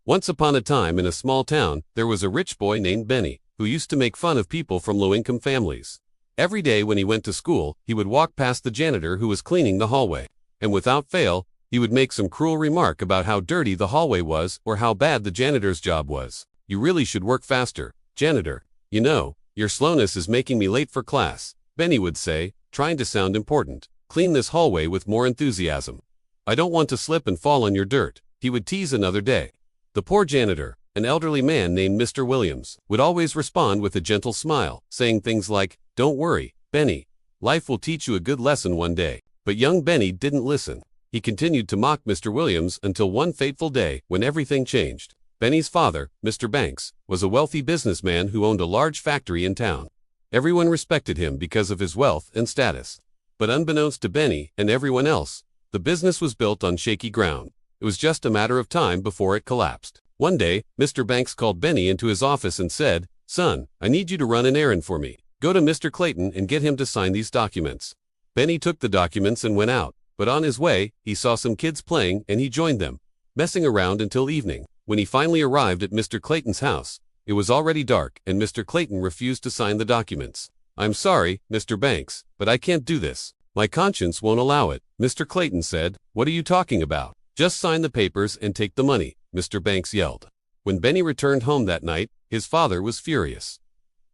Once upon a time in a small town, there was a rich boy named Benny, who used to make fun of people from low-income families. Every day when he went to school, he would walk past the janitor who was cleaning the hallway, and without fail, he would make some cruel remark about how dirty the hallway was or how bad the janitor's job was. "You really should work faster, janitor. You know, your slowness is making me late for class," Benny would say, trying to sound important. "Clean this hallway with more enthusiasm. I don't want to slip and fall on your dirt," he would tease another day. The poor janitor, an elderly man named Mr. Williams, would always respond with a gentle smile, saying things like, "Don't worry, Benny. Life will teach you a good lesson one day." But young Benny didn't listen. He continued to mock Mr. Williams until one fateful day when everything changed. Benny's father, Mr. Banks, was a wealthy businessman who owned a large factory in town. Everyone respected him because of his wealth and status. But unbeknownst to Benny and everyone else, the business was built on shaky ground. It was just a matter of time before it collapsed. One day, Mr. Banks called Benny into his office and said, "Son, I need you to run an errand for me. Go to Mr. Clayton and get him to sign these documents." Benny took the documents and went out, but on his way, he saw some kids playing and he joined them, messing around until evening. When he finally arrived at Mr. Clayton's house, it was already dark and Mr. Clayton refused to sign the documents. "I'm sorry, Mr. Banks, but I can't do this. My conscience won't allow it," Mr. Clayton said. "What are you talking about? Just sign the papers and take the money," Mr. Banks yelled. When Benny returned home that night, his father was furious.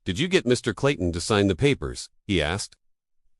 "Did you get Mr. Clayton to sign the papers?" he asked.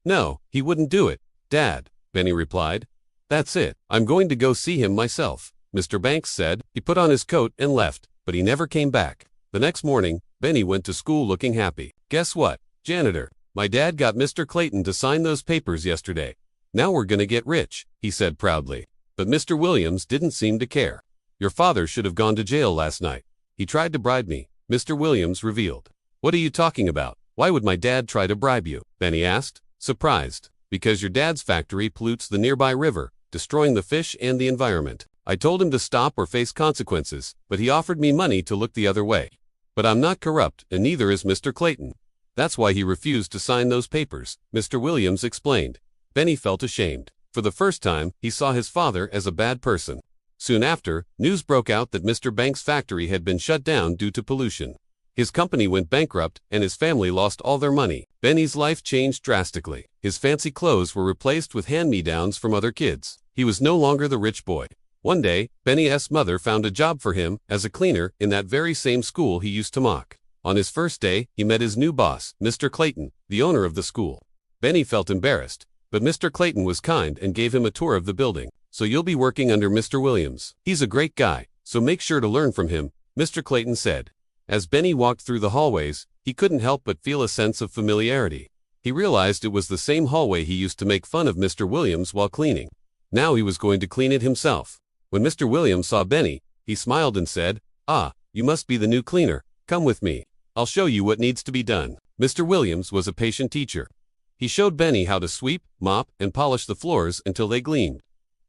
"No, he wouldn't do it, Dad," Benny replied. "That's it. I'm going to go see him myself," Mr. Banks said. He put on his coat and left, but he never came back. The next morning, Benny went to school looking happy. "Guess what, janitor? My dad got Mr. Clayton to sign those papers yesterday. Now we're gonna get rich," he said proudly. But Mr. Williams didn't seem to care. "Your father should have gone to jail last night. He tried to bribe me," Mr. Williams revealed. "What are you talking about? Why would my dad try to bribe you?" Benny asked, surprised. "Because your dad's factory pollutes the nearby river, destroying the fish and the environment. I told him to stop or face consequences, but he offered me money to look the other way. But I'm not corrupt, and neither is Mr. Clayton. That's why he refused to sign those papers," Mr. Williams explained. Benny felt ashamed. For the first time, he saw his father as a bad person. Soon after, news broke out that Mr. Banks' factory had been shut down due to pollution. His company went bankrupt and his family lost all their money. Benny's life changed drastically. His fancy clothes were replaced with hand-me-downs from other kids. He was no longer the rich boy. One day, Benny's mother found a job for him as a cleaner in that very same school he used to mock. On his first day, he met his new boss, Mr. Clayton, the owner of the school. Benny felt embarrassed, but Mr. Clayton was kind and gave him a tour of the building. "So you'll be working under Mr. Williams. He's a great guy, so make sure to learn from him," Mr. Clayton said. As Benny walked through the hallways, he couldn't help but feel a sense of familiarity. He realized it was the same hallway he used to make fun of Mr. Williams while cleaning. Now he was going to clean it himself. When Mr. Williams saw Benny, he smiled and said, "Ah, you must be the new cleaner. Come with me. I'll show you what needs to be done." Mr. Williams was a patient teacher. He showed Benny how to sweep, mop, and polish the floors until they gleamed.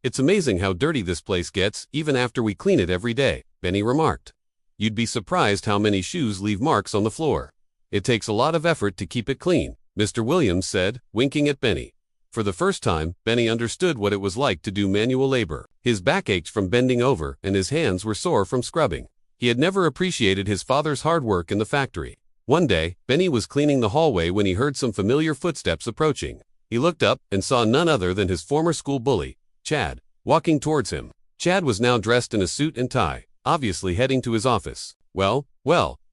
"It's amazing how dirty this place gets even after we clean it every day," Benny remarked. "You'd be surprised how many shoes leave marks on the floor. It takes a lot of effort to keep it clean," Mr. Williams said, winking at Benny. For the first time, Benny understood what it was like to do manual labor. His back ached from bending over and his hands were sore from scrubbing. He had never appreciated his father's hard work in the factory. One day, Benny was cleaning the hallway when he heard some familiar footsteps approaching. He looked up and saw none other than his former school bully, Chad, walking towards him. Chad was now dressed in a suit and tie, obviously heading to his office. Well,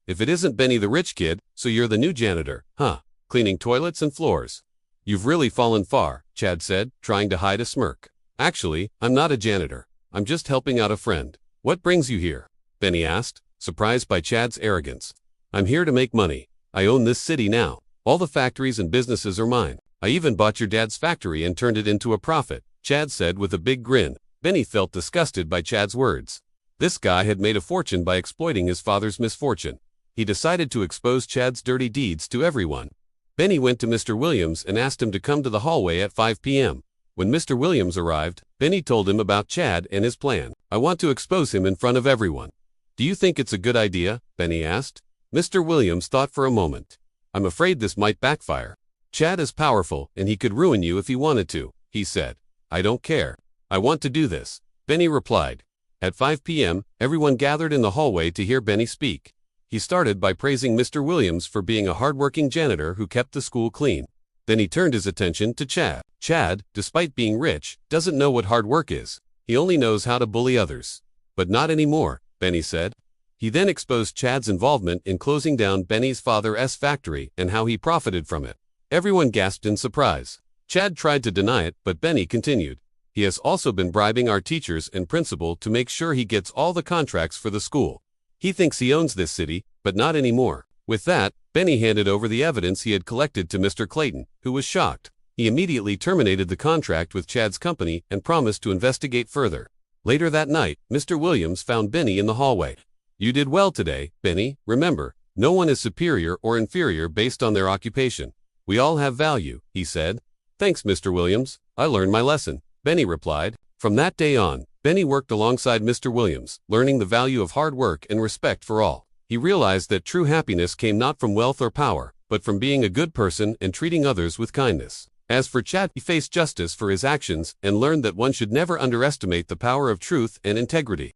if it isn't Benny the rich kid, so you're the new janitor, huh? Cleaning toilets and floors. You've really fallen far," Chad said, trying to hide a smirk. "Actually, I'm not a janitor. I'm just helping out a friend." "What brings you here?" Benny asked, surprised by Chad's arrogance. "I'm here to make money. I own this city now. All the factories and businesses are mine. I even bought your dad's factory and turned it into a profit," Chad said with a big grin. Benny felt disgusted by Chad's words. This guy had made a fortune by exploiting his father's misfortune. He decided to expose Chad's dirty deeds to everyone. Benny went to Mr. Williams and asked him to come to the hallway at 5 p.m. When Mr. Williams arrived, Benny told him about Chad and his plan. "I want to expose him in front of everyone." "Do you think it's a good idea?" Benny asked. Mr. Williams thought for a moment. "I'm afraid this might backfire. Chad is powerful and he could ruin you if he wanted to," he said. "I don't care. I want to do this," Benny replied. At 5 p.m., everyone gathered in the hallway to hear Benny speak. He started by praising Mr. Williams for being a hardworking janitor who kept the school clean. Then he turned his attention to Chad. Chad, despite being rich, doesn't know what hard work is. He only knows how to bully others. But not anymore, Benny said. He then exposed Chad's involvement in closing down Benny's father's factory and how he profited from it. Everyone gasped in surprise. Chad tried to deny it, but Benny continued. He has also been bribing our teachers and principal to make sure he gets all the contracts for the school. He thinks he owns this city, but not anymore. With that, Benny handed over the evidence he had collected to Mr. Clayton, who was shocked. He immediately terminated the contract with Chad's company and promised to investigate further. Later that night, Mr. Williams found Benny in the hallway. You did well today, Benny. Remember, no one is superior or inferior based on their occupation. We all have value, he said. Thanks, Mr. Williams. I learned my lesson, Benny replied. From that day on, Benny worked alongside Mr. Williams, learning the value of hard work and respect for all. He realized that true happiness came not from wealth or power, but from being a good person and treating others with kindness. As for Chad, he faced justice for his actions and learned that one should never underestimate the power of truth and integrity.